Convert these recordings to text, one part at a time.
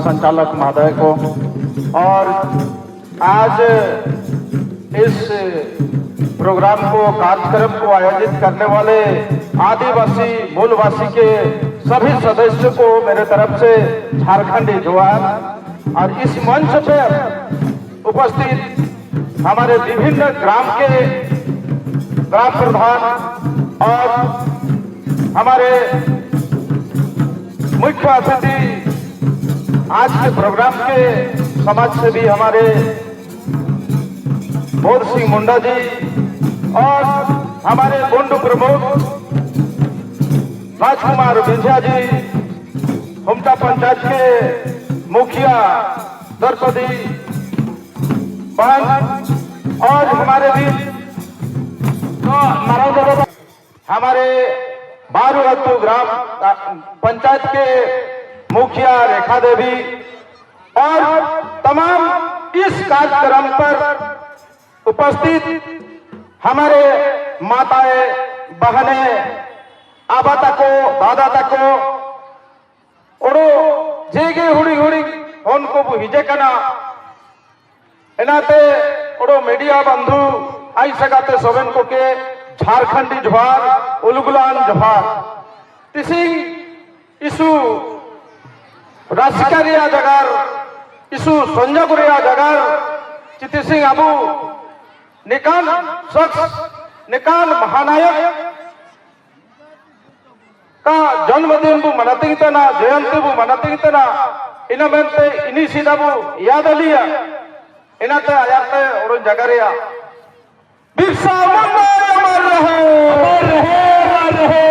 संचालक महोदय को और आज इस प्रोग्राम को कार्यक्रम को आयोजित करने वाले आदिवासी मूलवासी के सभी सदस्यों को मेरे तरफ से झारखंडी जोहार। और इस मंच पर उपस्थित हमारे विभिन्न ग्राम प्रधान और हमारे मुख्य अतिथि आज के प्रोग्राम के समाज सेवी हमारे बोध सिंह मुंडा जी और हमारे गोंडू प्रमुख राजकुमार विंध्या जी, हुमटा पंचायत के मुखिया द्रौपदी बहन और हमारे भी हमारे बारूहत्तू ग्राम पंचायत के मुखिया रेखा देवी और तमाम इस कार्यक्रम पर उपस्थित हमारे माताएं बहनें आबा तको दादा तको ओडो जेगे हुड़ी हुड़ी उनको हिजे कना एनाते ओडो मीडिया बंधु आई सगाते सोबेन को के झारखंडी जोहार उलगुलान जोहार तिसी इसु राजकारिया जगार इसु संजगुरिया जगार चिति सिंह अबू निकान शख्स निकान महानायक का जन्मदिन बु मनाती तना जयंती बु मनाती तना इना मेनते इनी सीधा बु याद लिया इनाते आयाते और जगरिया बिरसा मुंडा अमर रहे, अमर रहे, अमर रहे।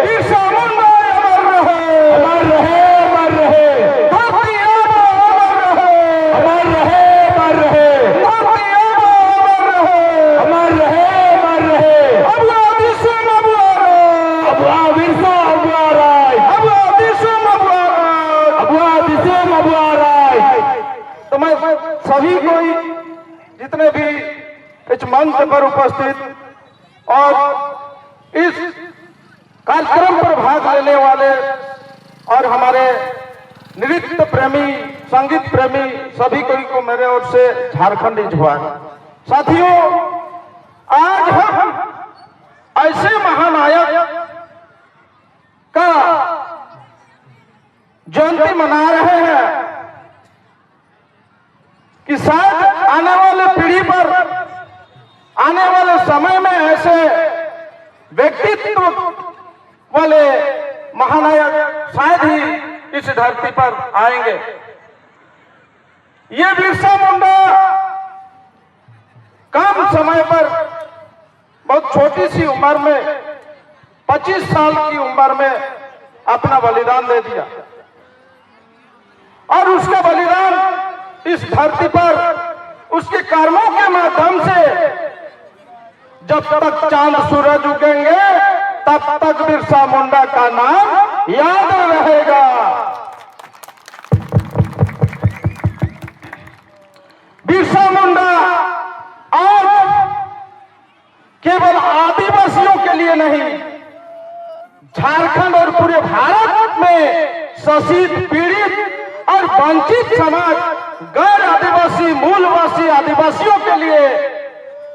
बिरसा मुंडा अमर रहे, अमर रहे, अमर रहे। धरती आबा अमर रहे, अमर रहे, अमर रहे। धरती आबा अमर रहे, अमर रहे, अमर रहे। अबुआ दिसुम अबुआ राय, अबुआ बिरसा अबुआ राय, अबुआ दिसुम अबुआ राय, अबुआ दिसुम अबुआ राय। तो मैं सभी कोई जितने भी इस मंच पर उपस्थित और इस कार्यक्रम पर भाग लेने वाले और हमारे नृत्य प्रेमी संगीत प्रेमी सभी कोई को मेरे ओर से झारखंडी जोहार। साथियों, आज हम ऐसे महानायक का जयंती मना रहे हैं कि शायद आने वाले पीढ़ी पर आने वाले समय में ऐसे व्यक्तित्व वाले महानायक शायद ही इस धरती पर आएंगे। ये बिरसा मुंडा कम समय पर बहुत छोटी सी उम्र में 25 साल की उम्र में अपना बलिदान दे दिया और उसका बलिदान इस धरती पर उसके कर्मों के माध्यम से जब तक चांद सूरज उगेंगे तब तक बिरसा मुंडा का नाम याद रहेगा। बिरसा मुंडा आज केवल आदिवासियों के लिए नहीं, झारखंड और पूरे भारत में शोषित पीड़ित और वंचित समाज गैर आदिवासी मूलवासी आदिवासियों के लिए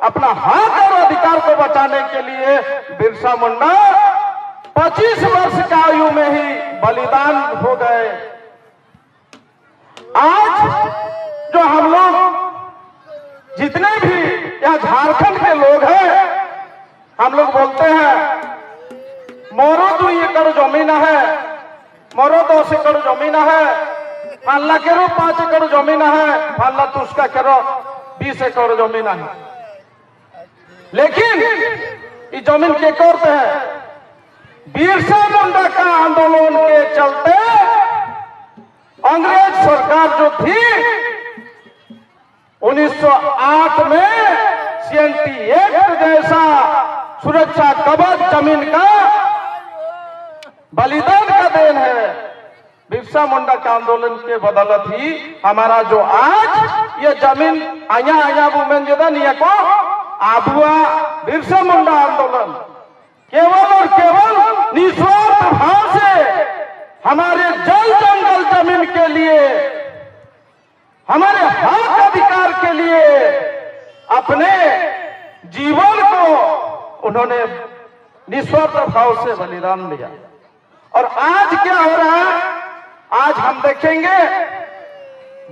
अपना हक और अधिकार को बचाने के लिए बिरसा मुंडा 25 वर्ष की आयु में ही बलिदान हो गए। आज जो हम लोग जितने भी यहाँ झारखंड के लोग हैं, हम लोग बोलते हैं मोरो 2 एकड़ जमीन है, मोरो 10 एकड़ जमीन है, फाल्ला केरो 5 एकड़ जमीन है, फाल्ला तो उसका केरो 20 एकड़ जमीन है। लेकिन ये जमीन के करते हैं बिरसा मुंडा का आंदोलन के चलते अंग्रेज सरकार जो थी 1908 में CNT एक्ट जैसा सुरक्षा कवच जमीन का बलिदान का देन है। बिरसा मुंडा के आंदोलन के बदौलत ही हमारा जो आज ये जमीन आया आया वुमेन जो नहीं को आबुआ बिरसा मुंडा आंदोलन केवल और केवल निस्वार्थ भाव से हमारे जल जंगल जमीन के लिए हमारे हक अधिकार के लिए अपने जीवन को उन्होंने निस्वार्थ भाव से बलिदान दिया। और आज क्या हो रहा है, आज हम देखेंगे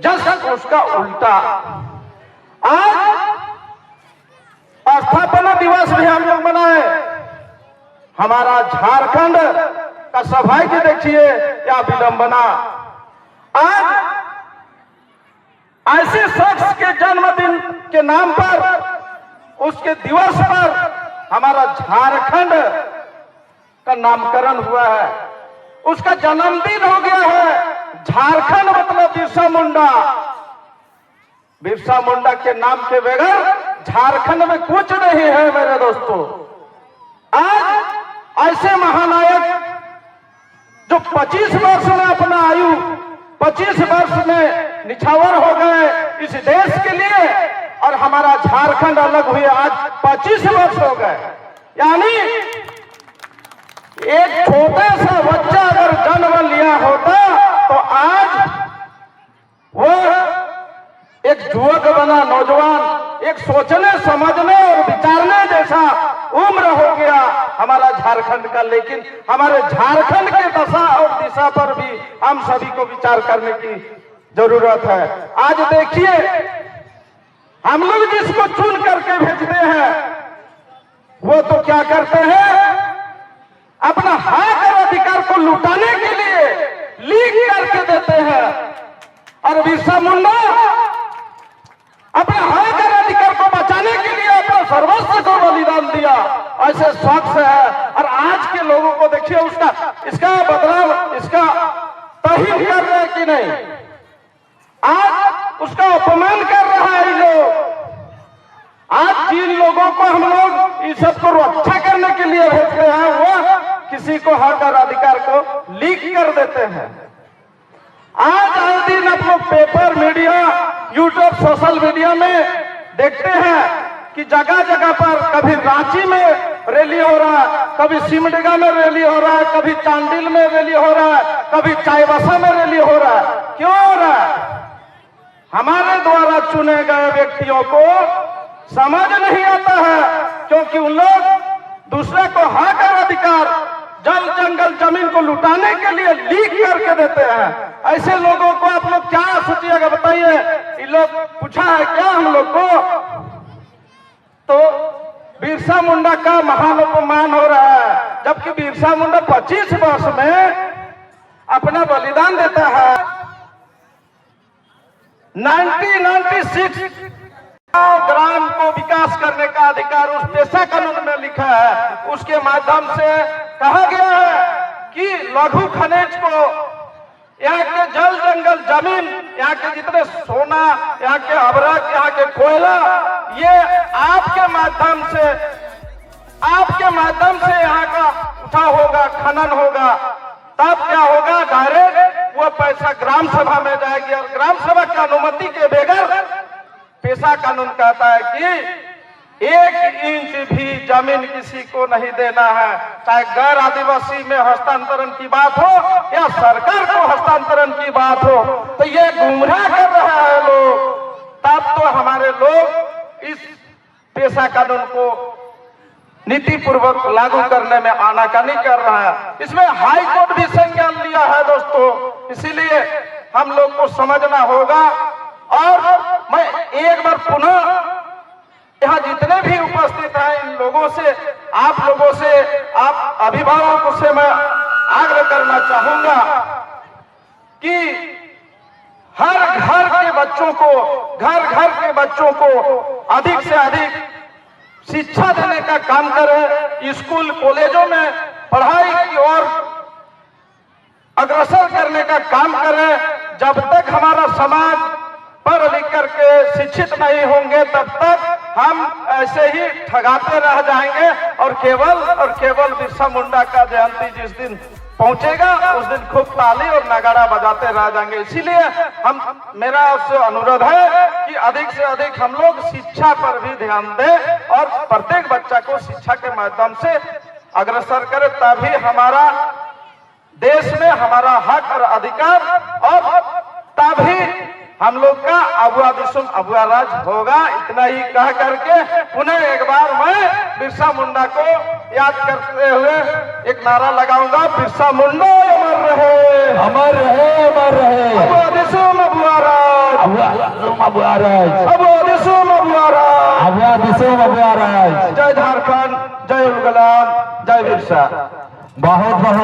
जस्ट उसका उल्टा। आज स्थापना दिवस भी हम लोग मनाए, हमारा झारखंड का सौभाग्य देखिए या विडंबना। आज ऐसे शख्स के जन्मदिन के नाम पर, उसके दिवस पर हमारा झारखंड का नामकरण हुआ है, उसका जन्मदिन हो गया है। झारखंड मतलब बिरसा मुंडा। बिरसा मुंडा के नाम के बगैर झारखंड में कुछ नहीं है मेरे दोस्तों। आज ऐसे महानायक जो 25 वर्ष में अपना आयु 25 वर्ष में निछावर हो गए इस देश के लिए, और हमारा झारखंड अलग हुए आज 25 वर्ष हो गए। यानी एक छोटा सा बच्चा अगर जन्म लिया होता तो आज वो एक युवक बना, नौजवान, एक सोचने समझने और विचारने जैसा उम्र हो गया हमारा झारखंड का। लेकिन हमारे झारखंड के दशा और दिशा पर भी हम सभी को विचार करने की जरूरत है। आज देखिए हम लोग जिसको चुन करके भेजते हैं वो तो क्या करते हैं, अपना हक और अधिकार को लुटाने के लिए लीक करके देते हैं। और बिरसा मुंडा अपने हक और अधिकार को बचाने के लिए अपना सर्वस्व को बलिदान दिया, ऐसे शख्स है। और आज के लोगों को देखिए इसका बदलाव, इसका तहीन कर रहे हैं कि नहीं, आज उसका अपमान कर रहा है ये लोग। आज जिन लोगों को हम लोग इस सब को रक्षा करने के लिए भेज रहे हैं वो किसी को हक और अधिकार को लीक कर देते हैं। आज आए दिन आप लोग paper, media, YouTube, social media में देखते हैं कि जगह जगह पर कभी रांची में रैली हो रहा है, कभी सिमडेगा में रैली हो रहा है, कभी चांडिल में रैली हो रहा है, कभी चाईबासा में रैली हो रहा है। क्यों हो रहा है? हमारे द्वारा चुने गए व्यक्तियों को समझ नहीं आता है, क्योंकि उन लोग दूसरे को हक और अधिकार, जल जंगल जमीन को लुटाने के लिए लीक करके देते हैं। ऐसे लोगों को आप लोग क्या सोचिएगा बताइए? इन लोग पूछा है क्या हम लोग को? तो बिरसा मुंडा का महान अपमान हो रहा है, जबकि बिरसा मुंडा 25 वर्ष में अपना बलिदान देता है। 1996 ग्राम को विकास करने का अधिकार उस पेशा कानून में लिखा है। उसके माध्यम से कहा गया है कि लघु खनिज को, यहाँ के जल जंगल जमीन, यहाँ के जितने सोना, यहाँ के अभ्रक, यहाँ के कोयला, ये आपके माध्यम से यहाँ का उठा होगा, खनन होगा। तब क्या होगा, डायरेक्ट वो पैसा ग्राम सभा में जाएगी। और ग्राम सभा की अनुमति के बगैर पेशा कानून कहता है कि 1 इंच भी जमीन किसी को नहीं देना है, चाहे गैर आदिवासी में हस्तांतरण की बात हो या सरकार को हस्तांतरण की बात हो। तो ये गुमराह कर रहा है लोग। तब तो हमारे लोग इस पेशा कानून को नीति पूर्वक लागू करने में आनाकानी कर रहा है। इसमें हाई कोर्ट भी संज्ञान लिया है दोस्तों। इसीलिए हम लोग को समझना होगा। और मैं एक बार पुनः यहाँ जितने भी उपस्थित हैं इन लोगों से, आप लोगों से, आप अभिभावकों से मैं आग्रह करना चाहूंगा कि हर घर के बच्चों को अधिक से अधिक शिक्षा देने का काम करें। स्कूल कॉलेजों में पढ़ाई की ओर अग्रसर करने का काम करें। जब तक हमारा समाज पढ़ लिख करके शिक्षित नहीं होंगे तब तक हम ऐसे ही ठगाते रह जाएंगे। और केवल बिरसा मुंडा का जयंती जिस दिन पहुंचेगा उस दिन खूब ताली और नगाड़ा बजाते रह जाएंगे। इसीलिए मेरा आपसे अनुरोध है कि अधिक से अधिक हम लोग शिक्षा पर भी ध्यान दें और प्रत्येक बच्चा को शिक्षा के माध्यम से अग्रसर करें। तभी हमारा देश में हमारा हक और अधिकार, और तभी हम लोग का अबुआ दिसुम अबुआ राज होगा। इतना ही कह करके पुनः एक बार मैं बिरसा मुंडा को याद करते हुए एक नारा लगाऊंगा, बिरसा मुंडा अमर रहे, अमर रहे, अमर रहे। अबुआ दिसुम अबुआ राज, अबुआ दिसुम अबुआ राज, अबुआ दिसुम अबुआ राज, अबुआ दिसुम अबुआ राज। जय झारखंड, जय उलगलाम, जय बिरसा। बहुत बहुत